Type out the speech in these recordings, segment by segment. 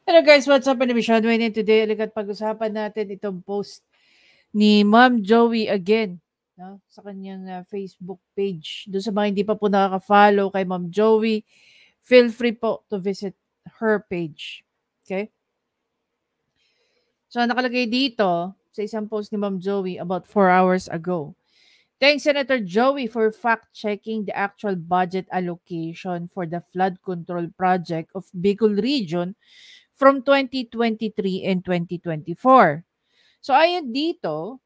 Hello guys, what's up? Ano Sean Wayne today? Alikat pag-usapan natin itong post ni Ma'am Joey again, no? Sa kanyang Facebook page. Doon sa mga hindi pa po nakaka-follow kay Ma'am Joey, feel free po to visit her page. Okay? So nakalagay dito sa isang post ni Ma'am Joey about 4 hours ago. Thanks Senator Joey for fact-checking the actual budget allocation for the flood control project of Bicol Region from 2023 and 2024. So ayon dito,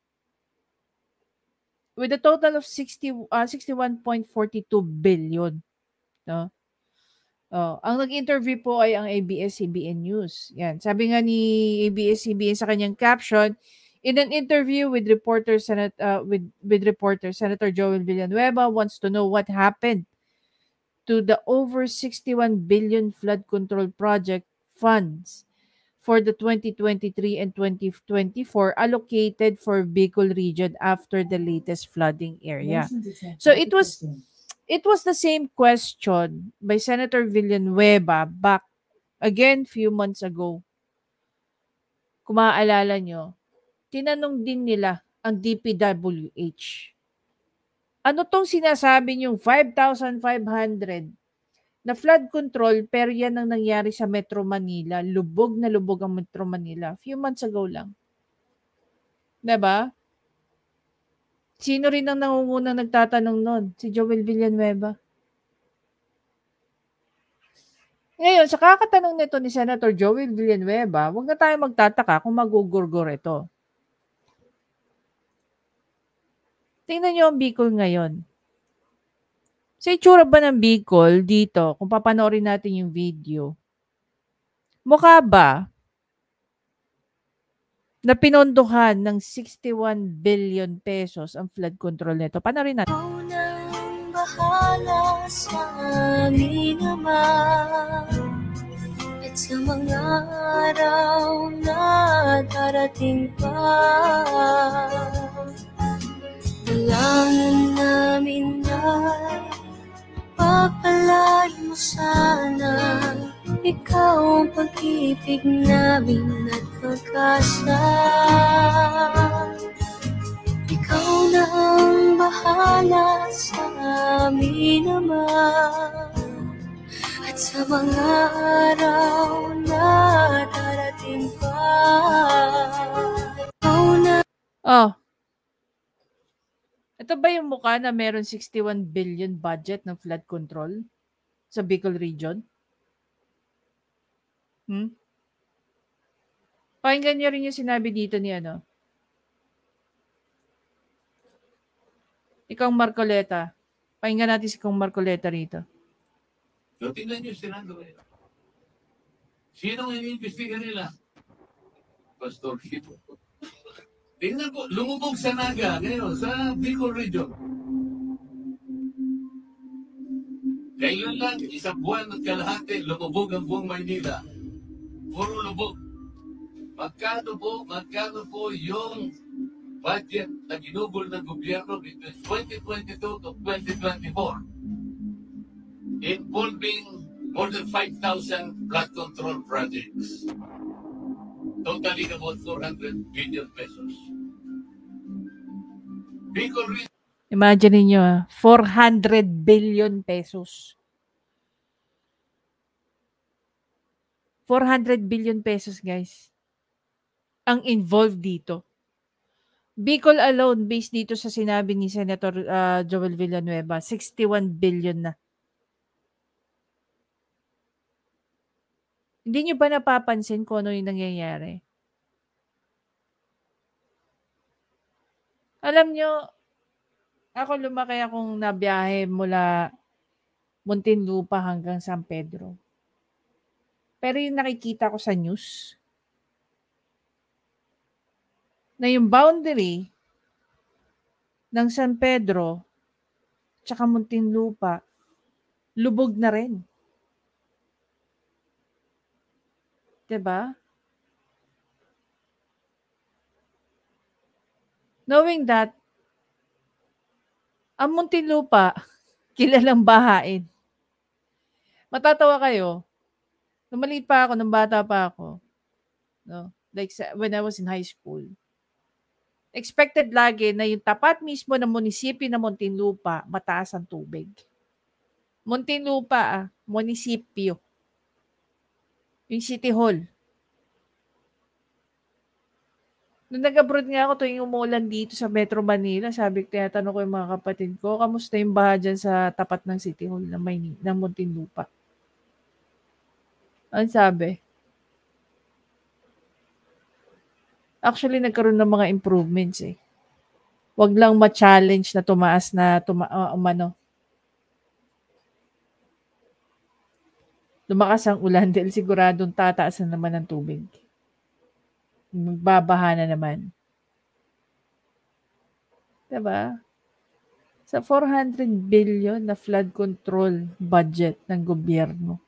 with a total of 61.42 billion, no? Ang nag-interview po ay ang ABS-CBN News. Yan. Sabi nga ni ABS-CBN sa kanyang caption, in an interview with reporter Senator Joel Villanueva wants to know what happened to the over 61 billion flood control project funds for the 2023 and 2024 allocated for Bicol region after the latest flooding area. So it was the same question by Senator Villanueva back again few months ago. Kung maaalala nyo, tinanong din nila ang DPWH. Ano tong sinasabi niyong 5,500 na flood control pero yan ang nangyari sa Metro Manila. Lubog na lubog ang Metro Manila. Few months ago lang. Diba? Sino rin ang nangungunang nagtatanong nun? Si Joel Villanueva. Ngayon, sa kakatanong nito ni Senator Joel Villanueva, huwag na tayo magtataka kung magugurgur ito. Tingnan nyo ang Bicol ngayon. Sa itsura ba ng Bicol dito, kung papanoorin natin yung video, mukha ba na pinondohan ng 61 billion pesos ang flood control nito? Panoorin natin. Unang bahala sa amin naman at sa mga araw na darating pa. Dalangin namin ay pagpalain mo sana ikaw ang pag-ibig namin at pag-asa. Ikaw na ang bahala sa amin naman at sa mga araw na darating pa. Ikaw na. Ito ba yung mukha na meron 61 billion budget ng flood control sa Bicol region? Pakinggan niyo rin yung sinabi dito ni Ikong Marcoleta. Pakinggan natin si Kong Marcoleta rito. So, tingnan niyo si Senado. Sinong iniimbestiga nila? Pastor Kito. Tingnan po, lumubog sa Naga ngayon, sa Bicol Region. Kailan lang, isang buwan at kalahati, lumubog ang buong Maynila. Puro lubog. Magkano po yung budget na ginugol ng gobyerno between 2022 to 2024 involving more than 5,000 flood control projects. Totaling about 400 billion pesos. Imagine niyo, 400 billion pesos. 400 billion pesos, guys. Ang involved dito. Bicol alone, based dito sa sinabi ni Senator Joel Villanueva, 61 billion na. Hindi nyo ba napapansin kung ano yung nangyayari? Alam nyo, ako lumaki akong nabiyahe mula Muntinlupa hanggang San Pedro. Pero yung nakikita ko sa news, na yung boundary ng San Pedro tsaka Muntinlupa, lubog na rin. Diba? Knowing that, ang Muntinlupa, kilalang bahain. Matatawa kayo, Nung maliit pa ako, nung bata pa ako, no? Like when I was in high school, expected lagi na yung tapat mismo ng munisipyo ng Muntinlupa, mataas ang tubig. Muntinlupa, munisipyo. Yung City Hall. Nung nag-abroad nga ako tuwing umuulan dito sa Metro Manila, tinatanong ko yung mga kapatid ko, kamusta yung baha dyan sa tapat ng City Hall ng Muntinlupa? Ang sabi? Actually, nagkaroon ng mga improvements eh. Wag lang ma-challenge na tumaas na lumakas ang ulan dahil siguradong tataasan naman ng tubig. Magbabaha na naman. Diba? Sa 400 billion na flood control budget ng gobyerno.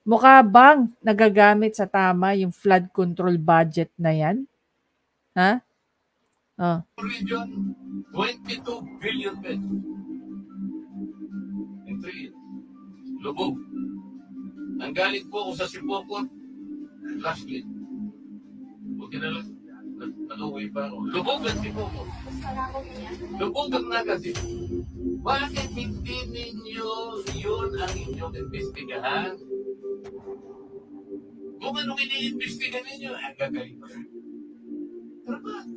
Mukha bang nagagamit sa tama yung flood control budget na yan? Ha? Oh. Region, 22 billion pesos. In 3 years. Lubog. Nanggaling po ako sa Sibocot last week. Buti na lang. Naluwi pa ako. Lubog ang Sibocot. Lubog ang Naga City. Bakit hindi ninyo yun ang inyong investigahan? Kung anong iniimbestigahan ninyo, gagaling pa.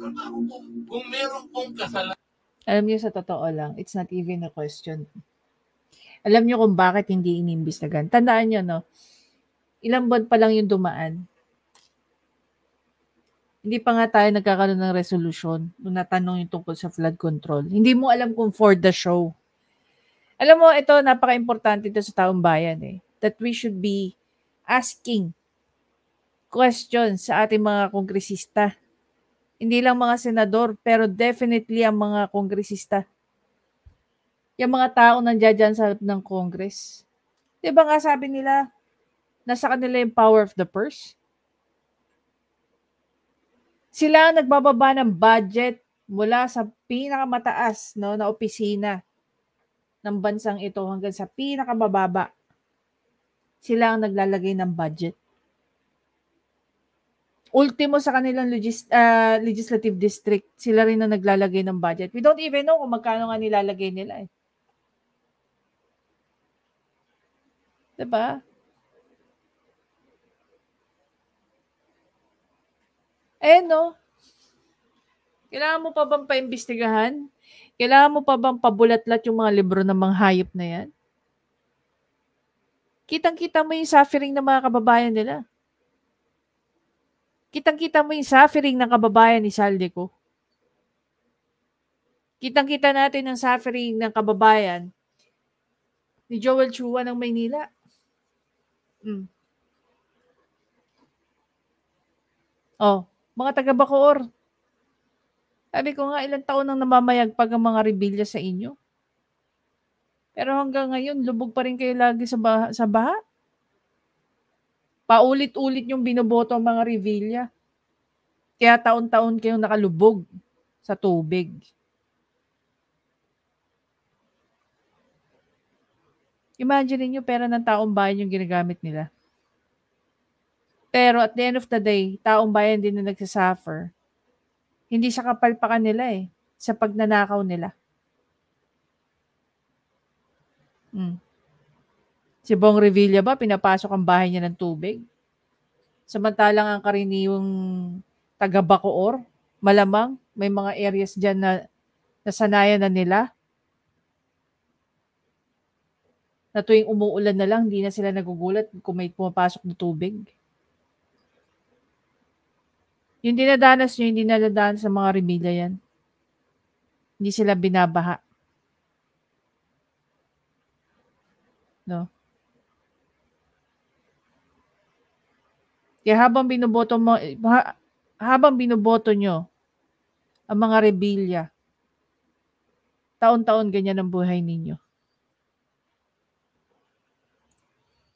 Trabaho po. Kung meron pong kasalanan. Alam niyo, sa totoo lang, it's not even a question. Alam niyo kung bakit hindi iniimbestigahan. Tandaan niyo, no? Ilang buwan pa lang yung dumaan. Hindi pa nga tayo nagkakaroon ng resolution nung natanong yung tungkol sa flood control. Hindi mo alam kung for the show. Alam mo, ito, napaka-importante ito sa taong bayan eh. That we should be asking questions sa ating mga kongresista. Hindi lang mga senador, pero definitely ang mga kongresista. Yung mga tao nandiyan dyan sa ng Congress. Diba nga sabi nila, nasa kanila yung power of the purse? Sila ang nagbababa ng budget mula sa pinakamataas na opisina ng bansang ito hanggang sa pinakamababa. Sila ang naglalagay ng budget. Ultimo sa kanilang legislative district, sila rin ang naglalagay ng budget. We don't even know kung magkano nga nilalagay nila eh. Diba? No? Kailangan mo pa bang paimbestigahan? Kailangan mo pa bang pabulat-lat yung mga libro ng mga hayop na yan? Kitang-kita mo yung suffering ng mga kababayan nila. Kitang-kita mo yung suffering ng kababayan ni Saldico. Kitang-kita natin ang suffering ng kababayan ni Joel Chua ng Maynila. Mga taga-Bacoor. Sabi ko nga, ilang taon nang namamayagpag ang mga rebelya sa inyo. Pero hanggang ngayon, lubog pa rin kayo lagi sa baha. Paulit-ulit yung binoboto ang mga rebelya. Kaya taon-taon kayong nakalubog sa tubig. Imagine niyo, pera ng taong bayan yung ginagamit nila. Pero at the end of the day, taong bayan din na nagsasuffer. Hindi sa kapalpakan nila eh. Sa pagnanakaw nila. Si Bong Revilla ba, pinapasok ang bahay niya ng tubig? Samantalang ang karaniwang taga-Bacoor, malamang may mga areas dyan na nasanayan na nila. Na tuwing umuulan na lang, hindi na sila nagugulat kung may pumapasok na tubig. Yung dinadanas nyo, hindi nadadanas sa mga rebelya yan. Hindi sila binabaha. No? Kaya habang binoboto nyo ang mga rebelya, taon-taon ganyan ang buhay ninyo.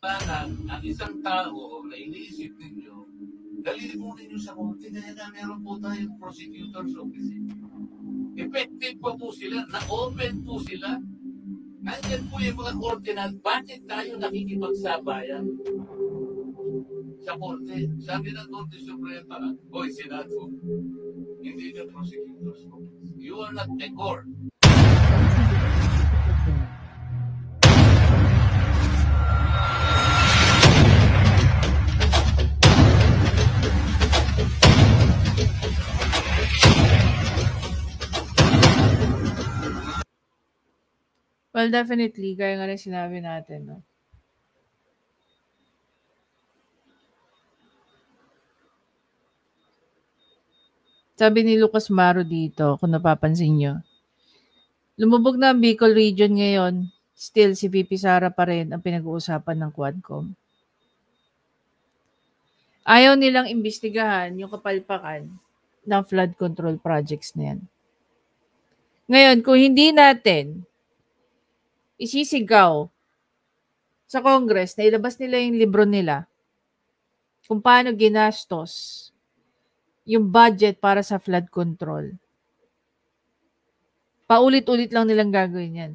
Ang isang tao na iniisip ninyo, dalhin mo ninyo sa korte dahil na meron po tayong prosecutor's office. Effective pa po sila, na-open po sila. Nandiyan po yung mga korte na bakit tayo nakikipagsabayan? sa korte. Sabi ng Korte Suprema, Hoy, Senado, hindi ka prosecutor's office. You are not the court. Well, definitely, gaya nga rin sinabi natin, no? Sabi ni Lucas Maro dito, kung napapansin nyo, lumubog na ang Bicol region ngayon, still si VP Sara pa rin ang pinag-uusapan ng Quadcom. Ayaw nilang imbestigahan yung kapalpakan ng flood control projects na yan. Ngayon, kung hindi natin isisigaw sa Congress na ilabas nila yung libro nila kung paano ginastos yung budget para sa flood control, paulit-ulit lang nilang gagawin yan.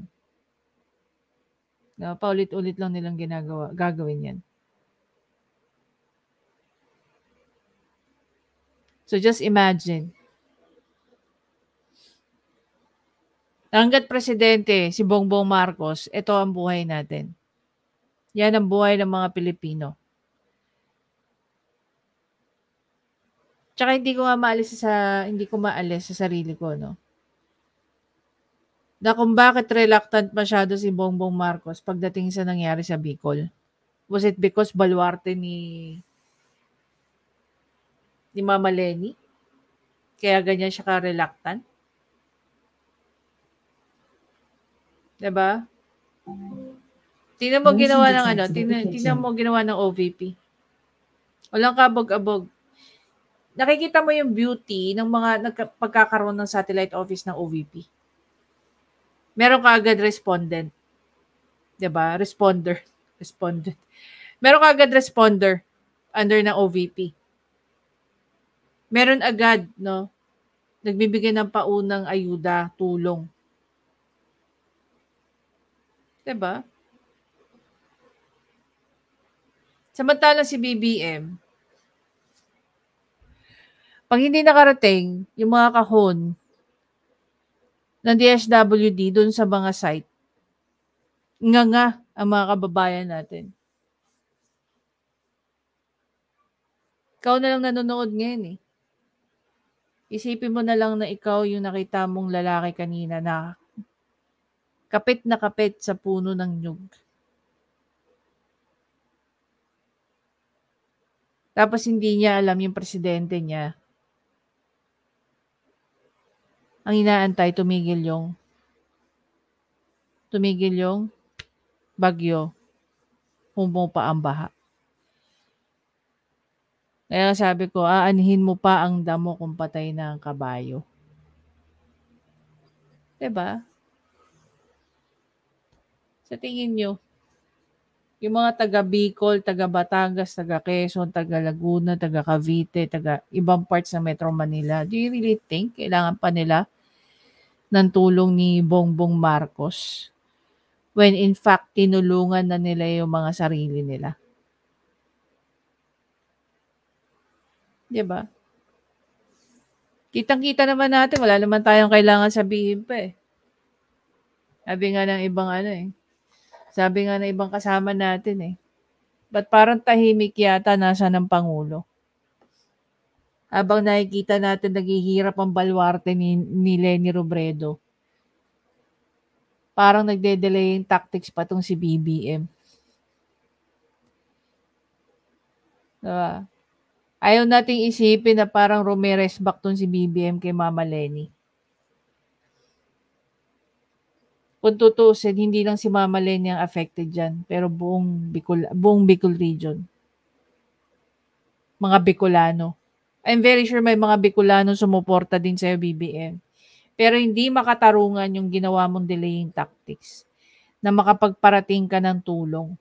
No, paulit-ulit lang nilang gagawin yan. So just imagine. Hanggat presidente si Bongbong Marcos, ito ang buhay natin. Yan ang buhay ng mga Pilipino. Tsaka hindi ko maalis sa sarili ko, no? Na kung bakit reluctant masyado si Bongbong Marcos pagdating sa nangyari sa Bicol. Was it because baluarte ni Mama Leni? Kaya ganyan siya ka-reluctant? Diba? Tingnan mo ginawa ng tingnan mo ginawa ng OVP. Walang kabog-abog. Nakikita mo yung beauty ng mga pagkakaroon ng satellite office ng OVP. Meron ka agad respondent. 'Di ba? Respondent. Meron ka agad responder under ng OVP. Meron agad, no? Nagbibigay ng paunang ayuda, tulong. 'Di ba? Samantalang si BBM, pag hindi nakarating yung mga kahon ng DSWD doon sa mga site, nga ang mga kababayan natin. Ikaw na lang nanonood ngayon eh. Isipin mo na lang na ikaw yung nakita mong lalaki kanina na kapit sa puno ng nyug. Tapos hindi niya alam yung presidente niya. Ang inaantay, tumigil yung bagyo, humupa ang baha. Kaya sabi ko, aanhin mo pa ang damo kung patay na ang kabayo. Diba? Sa tingin nyo, yung mga taga Bicol, taga Batangas, taga Quezon, taga Laguna, taga Cavite, taga ibang parts ng Metro Manila, do you really think kailangan pa nila ng tulong ni Bongbong Marcos when in fact tinulungan na nila yung mga sarili nila? Diba? Kitang-kita naman natin, wala naman tayong kailangan sabihin pa eh. Sabi nga ng ibang kasama natin eh. Ba't parang tahimik yata nasa ng Pangulo? Habang nakikita natin naghihirap ang baluarte ni Leni Robredo. Parang nagde-delay yung tactics pa tong si BBM. Diba? Ayaw nating isipin na parang Ramirez back tong si BBM kay Mama Leni. Kung tutusin, hindi lang si Mama Leni ang affected dyan, pero buong Bicol region. Mga Bicolano. I'm very sure may mga Bicolano sumuporta din sa'yo, BBM. Pero hindi makatarungan yung ginawa mong delaying tactics na makapagparating ka ng tulong.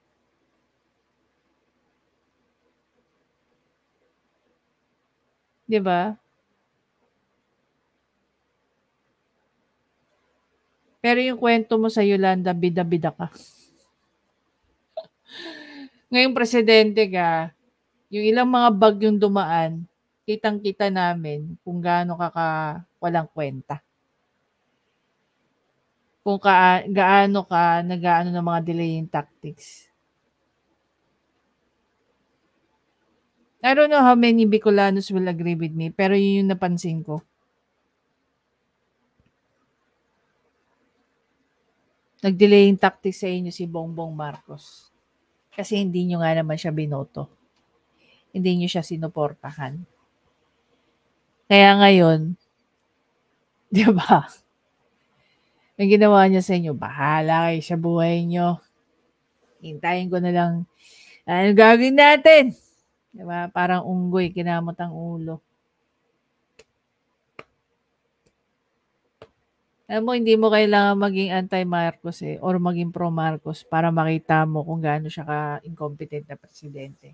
Diba? Pero yung kwento mo sa Yolanda, bida-bida ka. Ngayong presidente ka, Yung ilang mga bagyong dumaan, kitang-kita namin kung gaano walang kwenta. Kung gaano ka nag-aano ng mga delaying tactics. I don't know how many Bicolanos will agree with me, pero yun yung napansin ko. Nag-delaying tactics sa inyo si Bongbong Marcos. Kasi hindi nyo nga naman siya binoto. Hindi nyo siya sinuportahan. Kaya ngayon, di ba? Ang ginawa niya sa inyo, bahala kayo sa buhay nyo. Hintayin ko na lang. Ano gagawin natin? Di ba? Parang unggoy, kinamot ang ulo. Alam mo, hindi mo kailangan maging anti-Marcos or maging pro-Marcos para makita mo kung gaano siya ka-incompetent na presidente.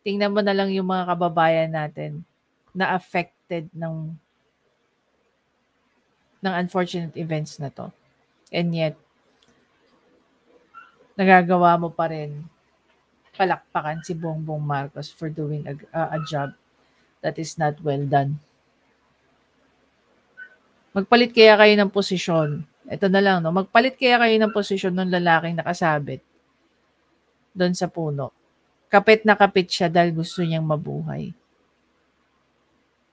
Tingnan mo na lang yung mga kababayan natin na affected ng unfortunate events na to. And yet, nagagawa mo pa rin palakpakan si Bongbong Marcos for doing a job that is not well done. Magpalit kaya kayo ng posisyon. Ito na lang, no? Magpalit kaya kayo ng posisyon ng lalaking nakasabit doon sa puno. Kapit na kapit siya dahil gusto niyang mabuhay.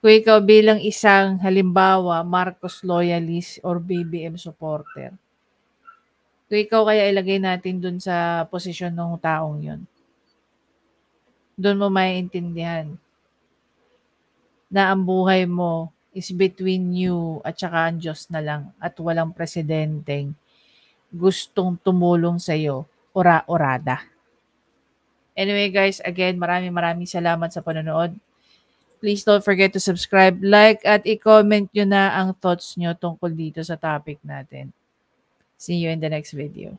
Kung ikaw bilang isang halimbawa, Marcos loyalist or BBM supporter, kung ikaw kaya ilagay natin doon sa posisyon ng taong yon, doon mo maiintindihan na ang buhay mo is between you at saka ang Diyos na lang at walang presidenteng gustong tumulong sa'yo ora-orada. Anyway guys, again, maraming salamat sa panonood. Please don't forget to subscribe, like, at i-comment nyo na ang thoughts nyo tungkol dito sa topic natin. See you in the next video.